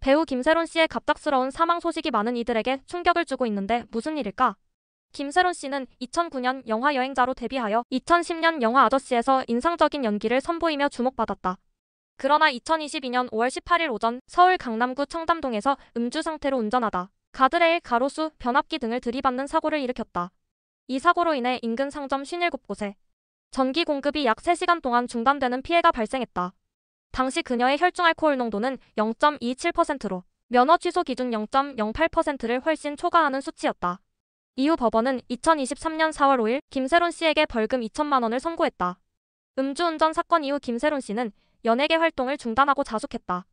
배우 김세론 씨의 갑작스러운 사망 소식이 많은 이들에게 충격을 주고 있는데 무슨 일일까? 김세론 씨는 2009년 영화 여행자로 데뷔하여 2010년 영화 아저씨에서 인상적인 연기를 선보이며 주목받았다. 그러나 2022년 5월 18일 오전 서울 강남구 청담동에서 음주 상태로 운전하다 가드레일, 가로수, 변압기 등을 들이받는 사고를 일으켰다. 이 사고로 인해 인근 상점 57곳에 전기 공급이 약 3시간 동안 중단되는 피해가 발생했다. 당시 그녀의 혈중 알코올 농도는 0.27%로 면허 취소 기준 0.08%를 훨씬 초과하는 수치였다. 이후 법원은 2023년 4월 5일 김세론 씨에게 벌금 2천만 원을 선고했다. 음주운전 사건 이후 김세론 씨는 연예계 활동을 중단하고 자숙했다.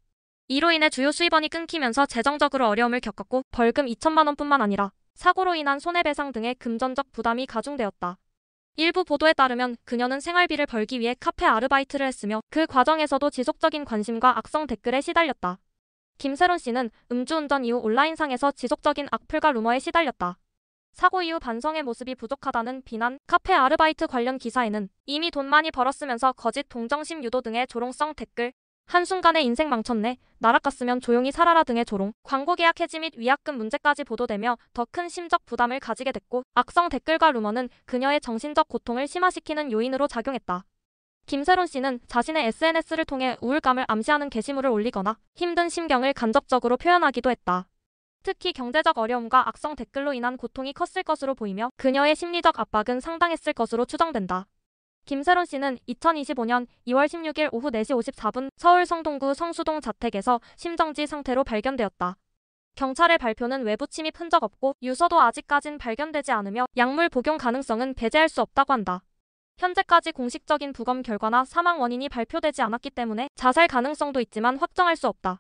이로 인해 주요 수입원이 끊기면서 재정적으로 어려움을 겪었고 벌금 2천만 원뿐만 아니라 사고로 인한 손해배상 등의 금전적 부담이 가중되었다. 일부 보도에 따르면 그녀는 생활비를 벌기 위해 카페 아르바이트를 했으며 그 과정에서도 지속적인 관심과 악성 댓글에 시달렸다. 김세론 씨는 음주운전 이후 온라인상에서 지속적인 악플과 루머에 시달렸다. 사고 이후 반성의 모습이 부족하다는 비난, 카페 아르바이트 관련 기사에는 이미 돈 많이 벌었으면서 거짓 동정심 유도 등의 조롱성 댓글, 한순간에 인생 망쳤네, 나락 갔으면 조용히 살아라 등의 조롱, 광고 계약 해지 및 위약금 문제까지 보도되며 더 큰 심적 부담을 가지게 됐고 악성 댓글과 루머는 그녀의 정신적 고통을 심화시키는 요인으로 작용했다. 김세론 씨는 자신의 SNS를 통해 우울감을 암시하는 게시물을 올리거나 힘든 심경을 간접적으로 표현하기도 했다. 특히 경제적 어려움과 악성 댓글로 인한 고통이 컸을 것으로 보이며 그녀의 심리적 압박은 상당했을 것으로 추정된다. 김세론 씨는 2025년 2월 16일 오후 4시 54분 서울 성동구 성수동 자택에서 심정지 상태로 발견되었다. 경찰의 발표는 외부 침입 흔적 없고 유서도 아직까진 발견되지 않으며 약물 복용 가능성은 배제할 수 없다고 한다. 현재까지 공식적인 부검 결과나 사망 원인이 발표되지 않았기 때문에 자살 가능성도 있지만 확정할 수 없다.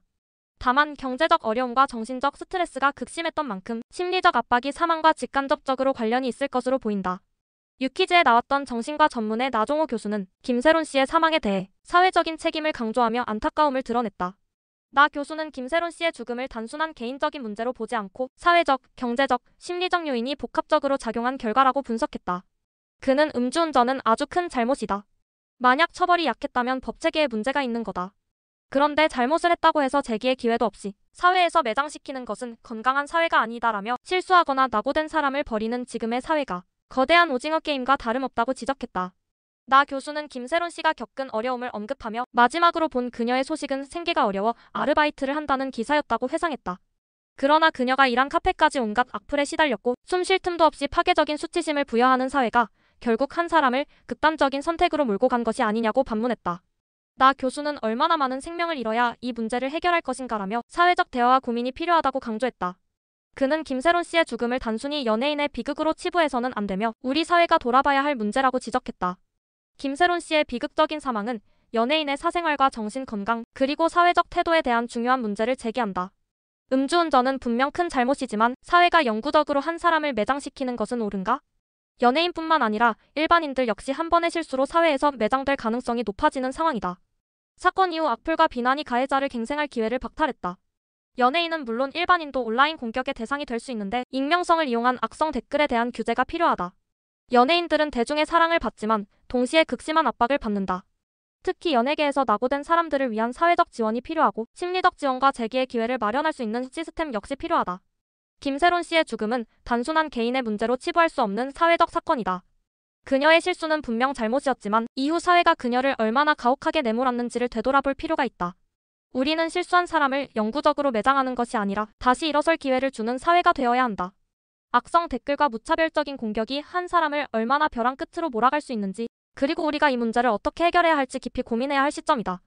다만 경제적 어려움과 정신적 스트레스가 극심했던 만큼 심리적 압박이 사망과 직간접적으로 관련이 있을 것으로 보인다. 유퀴즈에 나왔던 정신과 전문의 나종호 교수는 김세론 씨의 사망에 대해 사회적인 책임을 강조하며 안타까움을 드러냈다. 나 교수는 김세론 씨의 죽음을 단순한 개인적인 문제로 보지 않고 사회적, 경제적, 심리적 요인이 복합적으로 작용한 결과라고 분석했다. 그는 음주운전은 아주 큰 잘못이다. 만약 처벌이 약했다면 법체계에 문제가 있는 거다. 그런데 잘못을 했다고 해서 재기의 기회도 없이 사회에서 매장시키는 것은 건강한 사회가 아니다라며 실수하거나 낙오된 사람을 버리는 지금의 사회가 거대한 오징어 게임과 다름없다고 지적했다. 나 교수는 김세론 씨가 겪은 어려움을 언급하며 마지막으로 본 그녀의 소식은 생계가 어려워 아르바이트를 한다는 기사였다고 회상했다. 그러나 그녀가 일한 카페까지 온갖 악플에 시달렸고 숨 쉴 틈도 없이 파괴적인 수치심을 부여하는 사회가 결국 한 사람을 극단적인 선택으로 몰고 간 것이 아니냐고 반문했다. 나 교수는 얼마나 많은 생명을 잃어야 이 문제를 해결할 것인가라며 사회적 대화와 고민이 필요하다고 강조했다. 그는 김세론 씨의 죽음을 단순히 연예인의 비극으로 치부해서는 안 되며 우리 사회가 돌아봐야 할 문제라고 지적했다. 김세론 씨의 비극적인 사망은 연예인의 사생활과 정신 건강 그리고 사회적 태도에 대한 중요한 문제를 제기한다. 음주운전은 분명 큰 잘못이지만 사회가 영구적으로 한 사람을 매장시키는 것은 옳은가? 연예인뿐만 아니라 일반인들 역시 한 번의 실수로 사회에서 매장될 가능성이 높아지는 상황이다. 사건 이후 악플과 비난이 가해자를 갱생할 기회를 박탈했다. 연예인은 물론 일반인도 온라인 공격의 대상이 될 수 있는데 익명성을 이용한 악성 댓글에 대한 규제가 필요하다. 연예인들은 대중의 사랑을 받지만 동시에 극심한 압박을 받는다. 특히 연예계에서 낙오된 사람들을 위한 사회적 지원이 필요하고 심리적 지원과 재기의 기회를 마련할 수 있는 시스템 역시 필요하다. 김세론 씨의 죽음은 단순한 개인의 문제로 치부할 수 없는 사회적 사건이다. 그녀의 실수는 분명 잘못이었지만 이후 사회가 그녀를 얼마나 가혹하게 내몰았는지를 되돌아볼 필요가 있다. 우리는 실수한 사람을 영구적으로 매장하는 것이 아니라 다시 일어설 기회를 주는 사회가 되어야 한다. 악성 댓글과 무차별적인 공격이 한 사람을 얼마나 벼랑 끝으로 몰아갈 수 있는지, 그리고 우리가 이 문제를 어떻게 해결해야 할지 깊이 고민해야 할 시점이다.